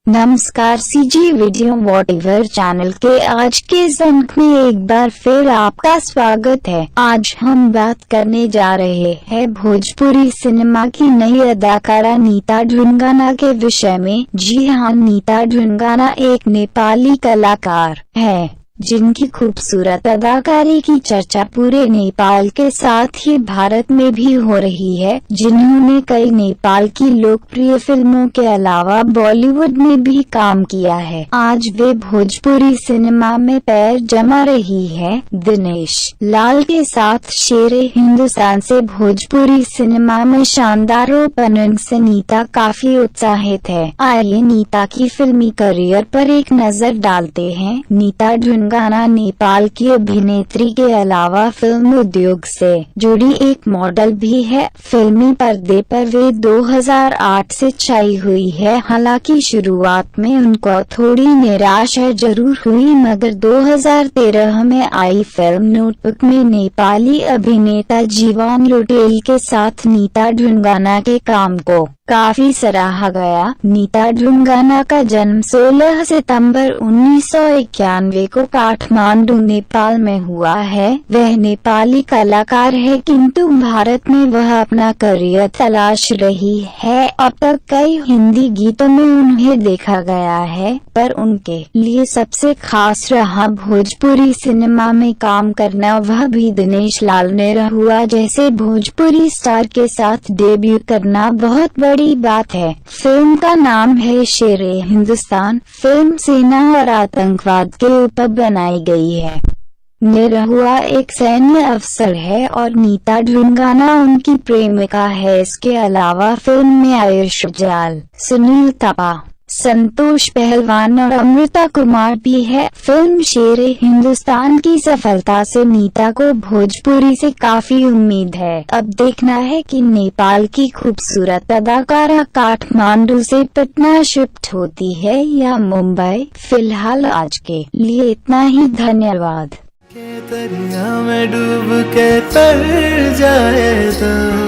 नमस्कार CG video whatever channel के आज के अंक में एक बार फिर आपका स्वागत है। आज हम बात करने जा रहे हैं भोजपुरी सिनेमा की नई अदाकारा नीता ढूंढगाना के विषय में। जी हाँ, नीता ढूंढगाना एक नेपाली कलाकार है जिनकी खूबसूरत अदाकारी की चर्चा पूरे नेपाल के साथ ही भारत में भी हो रही है, जिन्होंने कई नेपाल की लोकप्रिय फिल्मों के अलावा बॉलीवुड में भी काम किया है। आज वे भोजपुरी सिनेमा में पैर जमा रही है। दिनेश लाल के साथ शेरे हिंदुस्तान से भोजपुरी सिनेमा में शानदार ओपनिंग से नीता काफी उत्साहित है। आइए नीता की फिल्मी करियर पर एक नजर डालते हैं। नीता ढूंढगाना नेपाल की अभिनेत्री के अलावा फिल्म उद्योग से जुड़ी एक मॉडल भी है। फिल्मी पर्दे पर वे 2008 से छाई हुई है। हालांकि शुरुआत में उनको थोड़ी निराशा जरूर हुई, मगर 2013 में आई फिल्म नोटबुक में नेपाली अभिनेता जीवन लुटेल के साथ नीता ढूंढगाना के काम को काफी सराहा गया। नीता ढूंढगाना का जन्म 16 सितंबर 1991 को काठमांडू नेपाल में हुआ है। वह नेपाली कलाकार है, किंतु भारत में वह अपना करियर तलाश रही है। अब तक कई हिंदी गीतों में उन्हें देखा गया है, पर उनके लिए सबसे खास रहा भोजपुरी सिनेमा में काम करना, वह भी दिनेश लाल ने हुआ जैसे भोजपुरी स्टार के साथ डेब्यू करना बहुत बड़ी बात है। फिल्म का नाम है शेरे हिंदुस्तान। फिल्म सेना और आतंकवाद के ऊपर बनाई गई है। निरहुआ एक सैन्य अफसर है और नीता ढूंढगाना उनकी प्रेमिका है। इसके अलावा फिल्म में आयुष जाल, सुनील थापा, संतोष पहलवान और अमृता कुमार भी है। फिल्म शेरे हिंदुस्तान की सफलता से नीता को भोजपुरी से काफी उम्मीद है। अब देखना है कि नेपाल की खूबसूरत अदाकारा काठमांडू से पटना शिफ्ट होती है या मुंबई। फिलहाल आज के लिए इतना ही। धन्यवाद। दरिया में डूब के तर जाए तो